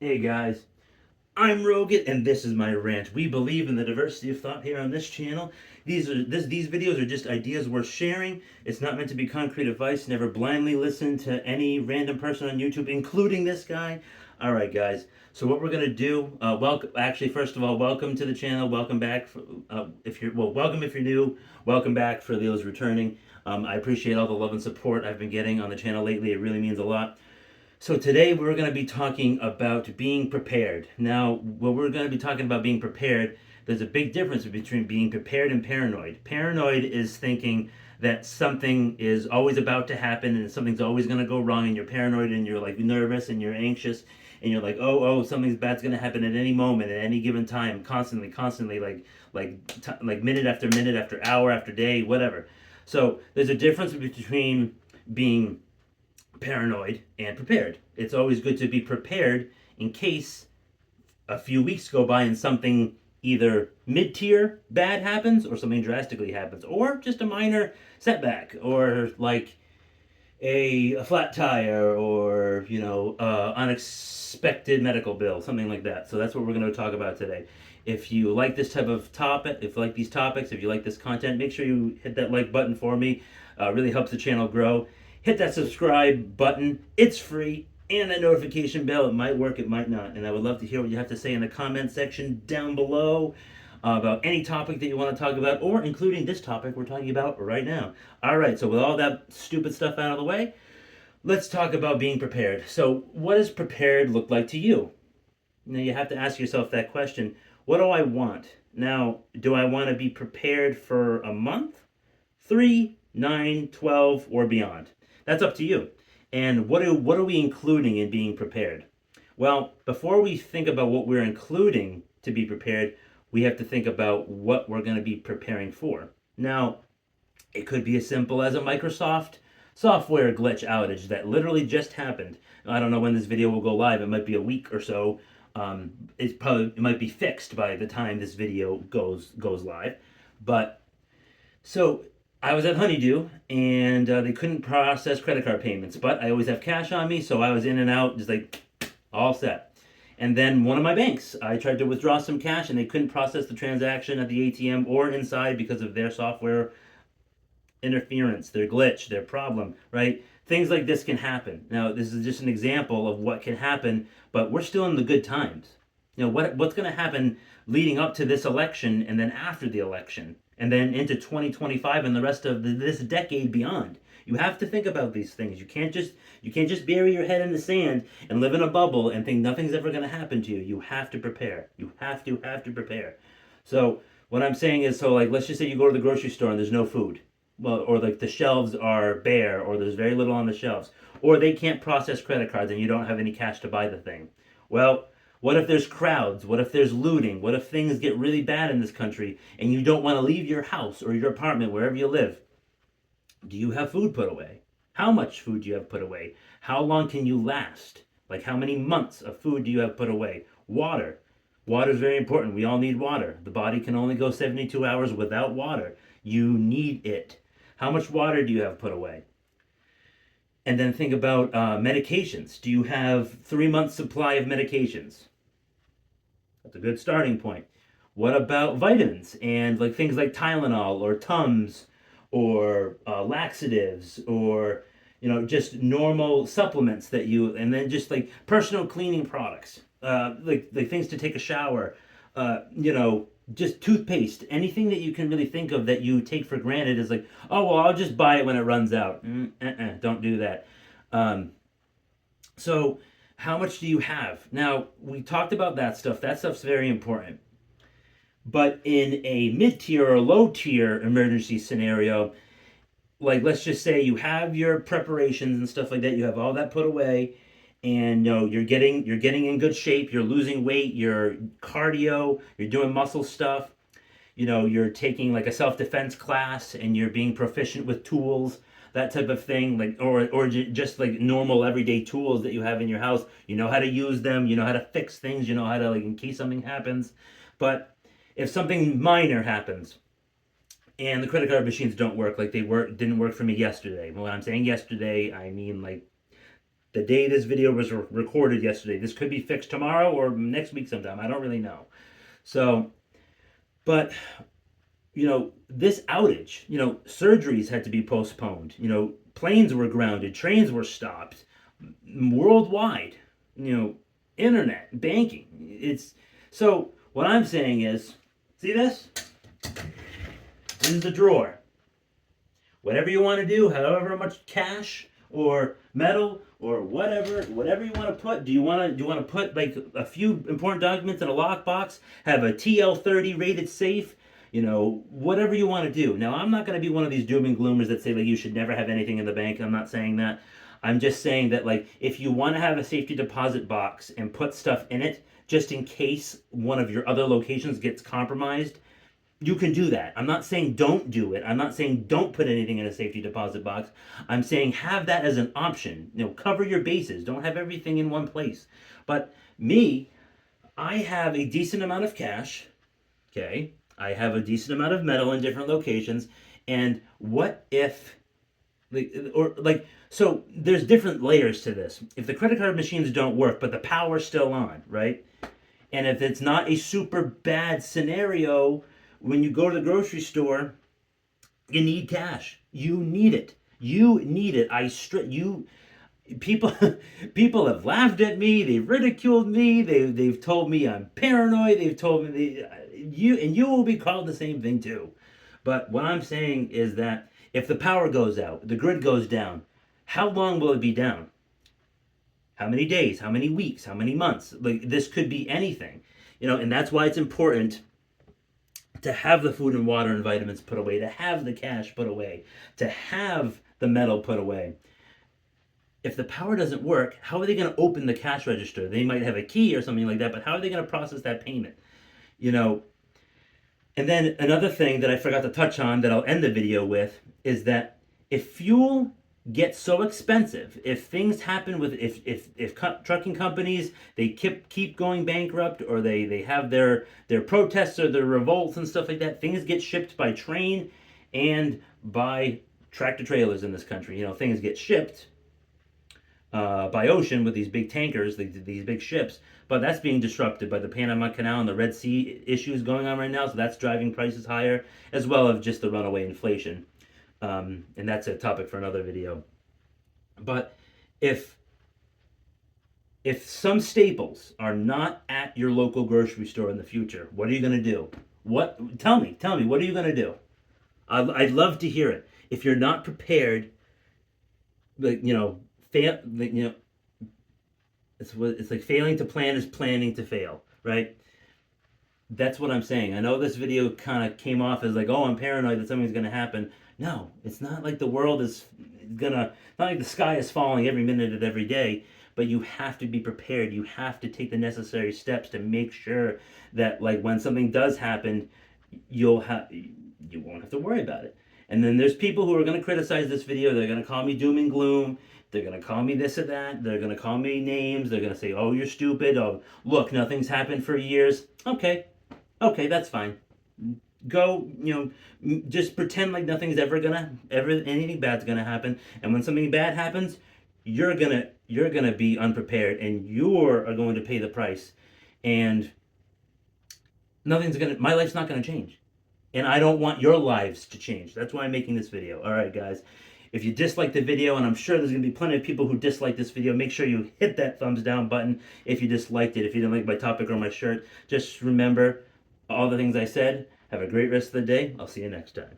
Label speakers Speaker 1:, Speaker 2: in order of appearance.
Speaker 1: Hey guys, I'm Rogan, and this is my rant. We believe in the diversity of thought here on this channel. These videos are just ideas worth sharing. It's not meant to be concrete advice. Never blindly listen to any random person on YouTube, including this guy. All right, guys. So what we're gonna do? Welcome. Actually, first of all, welcome to the channel. Welcome back. If you're welcome if you're new. Welcome back for those returning. I appreciate all the love and support I've been getting on the channel lately. It really means a lot. So today we're going to be talking about being prepared. Now, when we're going to be talking about being prepared, there's a big difference between being prepared and paranoid. Paranoid is thinking that something is always about to happen and something's always going to go wrong, and you're paranoid and you're like nervous and you're anxious and you're like, oh, something's bad's going to happen at any moment, at any given time, constantly, like minute after hour after day, whatever. So there's a difference between being paranoid and prepared. It's always good to be prepared in case a few weeks go by and something either mid-tier bad happens or something drastically happens or just a minor setback or like a flat tire or unexpected medical bill, something like that. So that's what we're going to talk about today. If you like this type of topic, if you like these topics, if you like this content, make sure you hit that like button for me. Really helps the channel grow. Hit that subscribe button. It's free. And that notification bell. It might work, it might not. And I would love to hear what you have to say in the comment section down below about any topic that you want to talk about, or including this topic we're talking about right now. All right, so with all that stupid stuff out of the way, let's talk about being prepared. So, what does prepared look like to you? Now, you have to ask yourself that question. What do I want? Now, do I want to be prepared for a month, 3, 9, 12, or beyond? That's up to you. And what are we including in being prepared? Well, before we think about what we're including to be prepared, we have to think about what we're going to be preparing for. Now, it could be as simple as a Microsoft software glitch outage that literally just happened. I don't know when this video will go live. It might be a week or so. It might be fixed by the time this video goes live. But so I was at Honeydew and they couldn't process credit card payments, but I always have cash on me, so I was in and out, just like all set. And then one of my banks, I tried to withdraw some cash and they couldn't process the transaction at the ATM or inside because of their software interference, their glitch, their problem, right? Things like this can happen. Now, this is just an example of what can happen, but we're still in the good times. What's going to happen leading up to this election and then after the election and then into 2025 and the rest of this decade beyond. You have to think about these things. You can't just bury your head in the sand and live in a bubble and think nothing's ever going to happen to you. You have to prepare. You have to prepare. So what I'm saying is, so like let's just say you go to the grocery store and there's no food, well, or like the shelves are bare, or there's very little on the shelves, or they can't process credit cards and you don't have any cash to buy the thing. Well, what if there's crowds? What if there's looting? What if things get really bad in this country and you don't want to leave your house or your apartment, wherever you live? Do you have food put away? How much food do you have put away? How long can you last? Like, how many months of food do you have put away? Water. Water is very important. We all need water. The body can only go 72 hours without water. You need it. How much water do you have put away? And then think about medications. Do you have 3 months supply of medications? That's a good starting point. What about vitamins and like things like Tylenol or Tums or laxatives or just normal supplements that you, and then just like personal cleaning products, like things to take a shower, just toothpaste, anything that you can really think of that you take for granted is like, oh well, I'll just buy it when it runs out. Don't do that. Um, so how much do you have? Now, we talked about that stuff. That stuff's very important. But in a mid tier or low tier emergency scenario, like let's just say you have your preparations and stuff like that, you have all that put away, and you're getting in good shape, you're losing weight, you're cardio, you're doing muscle stuff, you're taking like a self-defense class and you're being proficient with tools, that type of thing, like or just like normal everyday tools that you have in your house. You know how to use them, you know how to fix things, you know how to, like, in case something happens. But if something minor happens and the credit card machines don't work, like didn't work for me yesterday. When I'm saying yesterday, I mean like the day this video was recorded yesterday. This could be fixed tomorrow or next week sometime. I don't really know. So, but this outage, surgeries had to be postponed. Planes were grounded, trains were stopped worldwide. Internet, banking. It's so what I'm saying is, see this? This is the drawer. Whatever you want to do, however much cash or metal or whatever you want to put. Do you want to put like a few important documents in a lockbox? Have a TL30 rated safe? Whatever you want to do. Now, I'm not going to be one of these doom and gloomers that say like you should never have anything in the bank. I'm not saying that. I'm just saying that like if you want to have a safety deposit box and put stuff in it just in case one of your other locations gets compromised, you can do that. I'm not saying don't do it. I'm not saying don't put anything in a safety deposit box. I'm saying have that as an option. Cover your bases. Don't have everything in one place. But me, I have a decent amount of cash. Okay. I have a decent amount of metal in different locations. And what if, so there's different layers to this. If the credit card machines don't work, but the power's still on, right? And if it's not a super bad scenario, when you go to the grocery store, you need cash. You need it. You need it. People people have laughed at me. They've ridiculed me. They've told me I'm paranoid. They've told me you will be called the same thing too. But what I'm saying is that if the power goes out, the grid goes down, how long will it be down? How many days? How many weeks? How many months? Like this could be anything. And that's why it's important to have the food and water and vitamins put away, to have the cash put away, to have the metal put away. If the power doesn't work, how are they going to open the cash register? They might have a key or something like that, but how are they going to process that payment? And then another thing that I forgot to touch on that I'll end the video with is that if fuel gets so expensive, if things happen with if trucking companies they keep going bankrupt, or they have their protests or their revolts and stuff like that, things get shipped by train and by tractor trailers in this country. Things get shipped by ocean with these big tankers, these big ships, but that's being disrupted by the Panama Canal and the Red Sea issues going on right now, so that's driving prices higher, as well as just the runaway inflation. And that's a topic for another video. But if some staples are not at your local grocery store in the future, what are you going to do? Tell me, what are you going to do? I'd love to hear it. If you're not prepared, it's like failing to plan is planning to fail, right? That's what I'm saying. I know this video kind of came off as like, oh, I'm paranoid that something's going to happen. No, it's not like the world is not like the sky is falling every minute of every day, but you have to be prepared. You have to take the necessary steps to make sure that like when something does happen, you won't have to worry about it. And then there's people who are going to criticize this video. They're going to call me doom and gloom. They're going to call me this or that. They're going to call me names. They're going to say, oh, you're stupid. Oh, look, nothing's happened for years. Okay, that's fine. Go, just pretend like nothing's anything bad's gonna happen. And when something bad happens, you're gonna be unprepared, and you're going to pay the price. And my life's not gonna change. And I don't want your lives to change. That's why I'm making this video. All right, guys. If you dislike the video, and I'm sure there's going to be plenty of people who dislike this video, make sure you hit that thumbs down button if you disliked it. If you didn't like my topic or my shirt, just remember all the things I said. Have a great rest of the day. I'll see you next time.